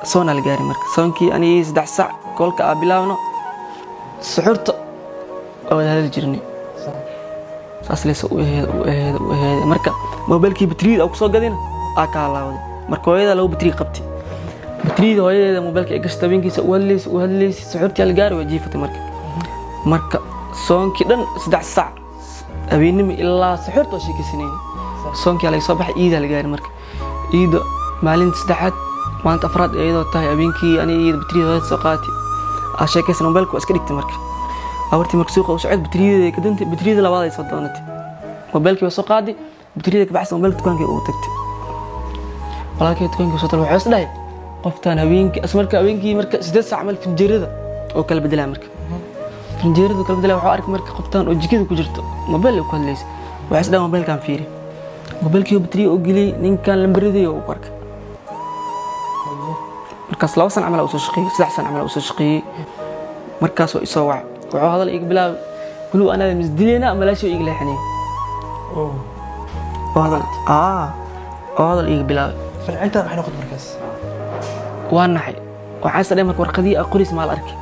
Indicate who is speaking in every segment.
Speaker 1: soona la gaari marka soonkii aniga 3 saac kolka bilaawno suxurta oo hal jirnay saas leeso u aheed marka mobilkii batriid oo soo gadina ka laawday marka hooyada loo batriid qabtay batriid hooyada mobilka ay gashtay habeenkiisa u hadleysay suxurtii la gaari wajiifatay marka soonkii dhan 3 saac habeenimo ilaa suxurta oo sheekaysanay soonkii la soo baxay iida la gaari marka iida maalin saddexaad maanta afraad iyadoo tahay habeenkii aniga batriid hooyada soo qaatay sheekaysan mobilka iska dhigtay marka awartii markii suuqa u socod batriida ka dantay batriida labaad ay soo doonatay mobilkii waa soo qaaday batriida ka baxsan mobilka dukaanka uu tagtay walaalkay dukaanka soo talay waxa isdhahay qoftaan habeenkii asmarka habeenkii marka 8 saac mal finjeerada oo kala bedelay marka finjeerada kala bedelay waxa arkay marka qoftaan oo jikada ku jirto mobil ku hadlaysay waxa isdhahay mobilkan fiiri mobilkii batriida oo geliyay ninkan lambaradii oo ku arkay markaas 2 sano camal oo soo shaqeeyay 3 sano camal oo soo shaqeeyay markaas oo isoo wac wuxuu hadal iga bilaab kullu ana misdileena malaasho iga leexnay hadal iga bilaab
Speaker 2: farcinta waxay noqon markaas
Speaker 1: waan naxay waxa sadhay marka warqadii aqoris maal arkay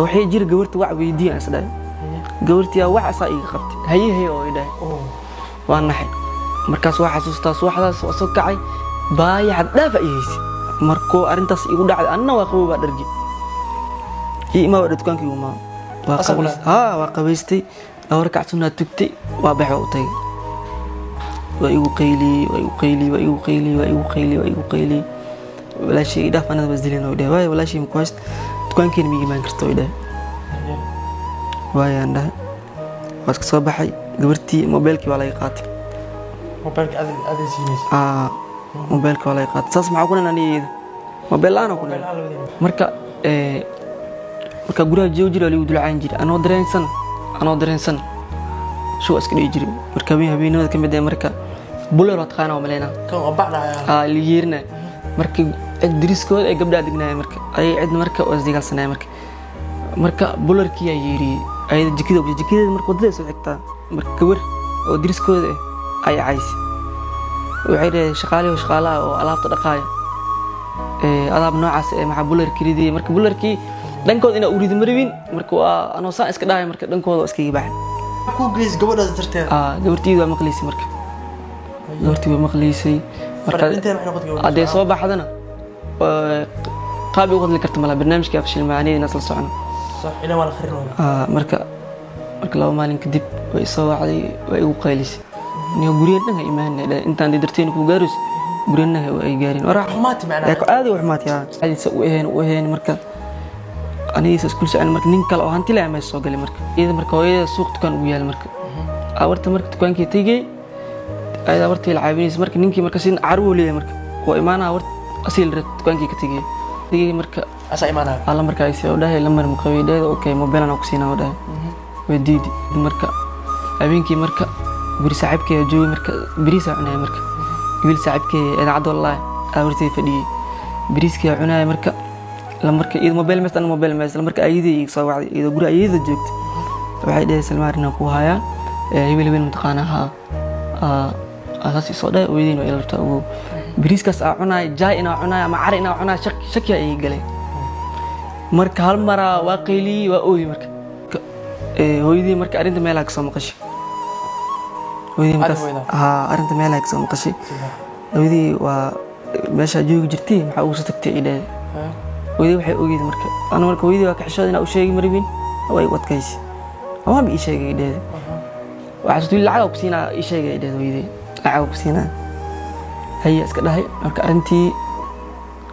Speaker 1: waxay jir gabarta wac weydiin sadhay gabartii wac asaa iga qabtay haye oo idhay waan naxay markaas waxa xasuustaa suuxdaas oo soo kacay baayad dhaafa iheys markoo arintaas igu dhacday anna waa qabowba dhargi ما ودت كان كيوما وقبيستي أورك عشنا تكتي وابح وطي ويقيلي ولا شيء ده فأنا بزدلين وده ولا شيء مكوست تكون كين ميجي ما كرتوي ده واي عنده بس كصباحي قبرتي موبايلك ولا يقاتل
Speaker 2: موبايلك هذا سينيس
Speaker 1: موبايلك ولا يقاتل ساس معقولنا نيجي موبايل أنا كنا مركا marka guriga joojiro liu dulcaan jiray anoo dareensan soo iska dhigi jiray marka habeenimada kamid ah marka buller wad qaana oo maleena
Speaker 2: kan oo bacda
Speaker 1: liirna marka diriskood ay gabdha dignaay marka ay cid marka oo isdigalsanay marka bullerkii ay yiri ay jikida marka wadada soo xigta marka gabar oo diriskood ay caaysi waxay shaqaalaha oo alaabta dhaqaaya alaab noocaas ma bullerkii ridii marka bullerkii dankood ina uriid marwin marka waa anoo saan iska dhaay marka dankooda iska yibaxay
Speaker 2: ku gees gabadhaas darteed
Speaker 1: gabartiidu waa maqliisay marka
Speaker 2: inta waxay noqotay
Speaker 1: hadee soo baxdana qaab ugu hadli karta malaha barnaamijka afshil macaaniina isla socno
Speaker 2: صح ina wala kharino
Speaker 1: marka laba maalin kadib way soo wacday way ugu qaylisay niyo guriyadna iimaanay intaan darteen ku gaaris guriyadna ay gaarin
Speaker 2: raxmaati macnaha
Speaker 1: aad u raxmaati aadisa u aheen marka aniga iskuul socon marka nin kale oo hanti leh ma soo galay marka hooyada suuq dukaan ugu yaal marka awarta marka dukaankii tagay ay awartii la caawinaysa marka ninkii marka sin carwo leeyahay marka oo imaana awarta asiil red dukaankii ka tagay marka
Speaker 2: asa imaana
Speaker 1: alla marka ay soo dhahay lamar muqawideed okay mobile aan ku siinaa dhahay way diidi marka habeenkii marka guri saaxiibkay joogay marka bariis cunay marka wiil saaxiibkay idaacad wallahi awartii fadhiyay bariiskii cunay marka marka iyada mobile meestan marka ayadii soo wacday iyada guri ayada joogtay waxay dhahay Salmaarina ku haya hebel mutaqaanaha asaasi soo dhaay weydin oo ilaa uu bariiskaas cunay jaay ina cunay ama cari ina cunay shaki ay galay marka hal mara waa qeyli waa ooy marka hooyadii marka arinta meel ka soo maqashay hooyadii marka arinta meel ka soo maqashay hooyadii waa meesha joogi jirtay waxa uu soo tagtay idhay ويدي waxay ogeyd marka ana marka weydii waa ka xishood ina u sheegi marwin way wadkaysi ama bi sheegay dheed waxa soo lacag ku siina i sheegay dheed weydii lacag ku siina hay iska dhahay marka arintii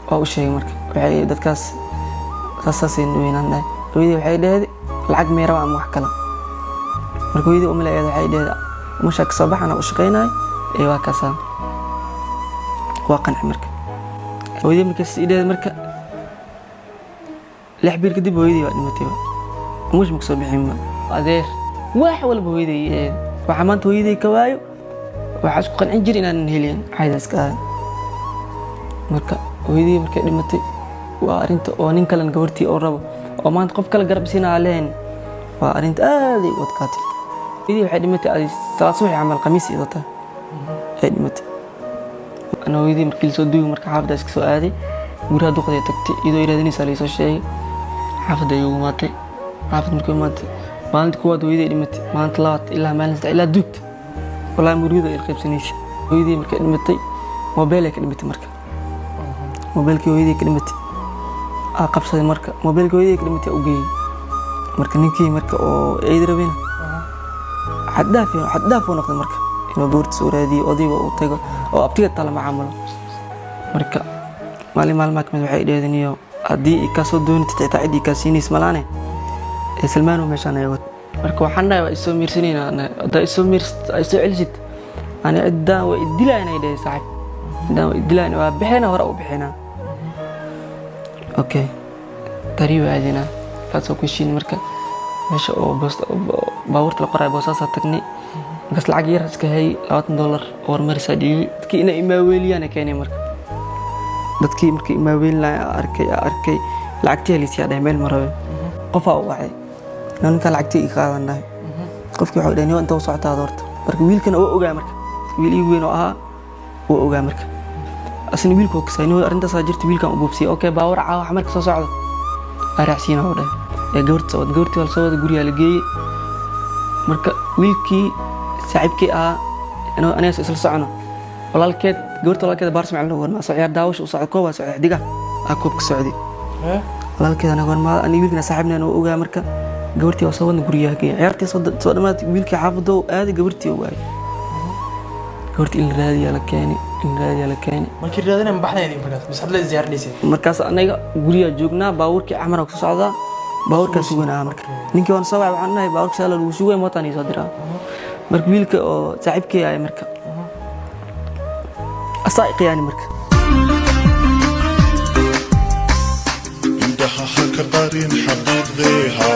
Speaker 1: waa u sheegay marka waxay dadkaas saaseen weynaan dhahay weydii waxay dheed lacag meera ama wax kala marka weydii u maleeyay waxay dheed mushak sabaxana u shaqeynay waa kaasa waa qanci marka weydii marka si dheed marka لحبير كدب ويدي وادمتي مش مكسب بحيمة أدير واحد ولا بويدي وحمانت ويدي كوايو وحاسك قنعين جرينا نهيلين عايز اسكا مركا ويدي مركا دمتي وارنت ونين كلا نقورتي او ربو وما انت قف كلا قرب سينا علين وارنت آذي ودكاتي ويدي وحي دمتي آذي سلاسوحي عمل قميسي إذا هاي دمتي أنا ويدي مركي لسه دوي مركي حافظ أسك سؤالي guriga duqday tagtay idoo iraadinaysa la soo sheegay xaafada ayuu maatay xaafad markuu maatay maalinta kuwaad hooyaday dhimatay maalinta labaad ilaa maalinta ilaa duugta walaa murido ay qaybsanaysa hooyaday markay dhimatay mobile ka dhimatay marka mobilkii hooyaday ka dhimatay qabsaday marka mobilkii hooyaday ka dhimatay u geeyay marka ninkii marka oo ay rabeen xadaaf oo noqday marka inuu goorta soo raadiyo odayga uu tago oo abtiga tala macaamilo marka maalmaha kamid waxay dheedaniyo hadii ka soo doonto xitaa cidii ka siinis malaane Salmaan oo meeshan ay wad marka waxaan dhahay waa isoo miirsanayna hada isoo celisid ana cidda way dilaan ay dhahay saaxib cidda way dilaan waa bixina hore u bixina okay tariiba adina kaasoo ku shiin marka meesha oo baawarta la qoray boosaasa tagnay markaas lacag yar iska hay $20 oo marisa dhigi dadkii inay imaaweliyaan keenay marka dadkii markii imaaweel la arkay lacagtii la siiyay meel marawe qof aa wacay ninka lacagtii qaadanay qofkii wuxuu dhahay inta soo socdaa horta marka wiilkana oo ogaa marka wiil ii weyn oo ahaa oo ogaa marka asna wiilku kasayno arinta soo jirtay wiilkan u buubsiyay okay baawar caawa marka soo socdo araacsiina oo dhahay ee goortii wal soo wada guriga la geeyay marka wiilkii saaxiibkii inuu anaas isla socono walaalkeed goorta walaalkeed baar Soomaaliya loo warma soo ciyaar daawash u socod koob soo xidiga koobka Saudi walaalkeed anaga warma ani wiilkana saaxiibna oo ogaa marka goortii soo wada guriga geeyay ciyaartii soo dhamaatay wiilkii xaafado aad goortii oo waay goortii in raadiya la keenay
Speaker 2: markii raadina ma baxnayn markaas bis hadla ziyaaradisay
Speaker 1: markaas anaga guriga joognaa baawarkii Axmar oo socda baawarka suganaa marka ninkii waan soo waxaan nahay baawarka sala lagu sugay mootaan soo diraa marka wiilka oo saaxiibkii ay marka asaa'iq yani marka
Speaker 3: indhaha ka qarin xaqiiqdeha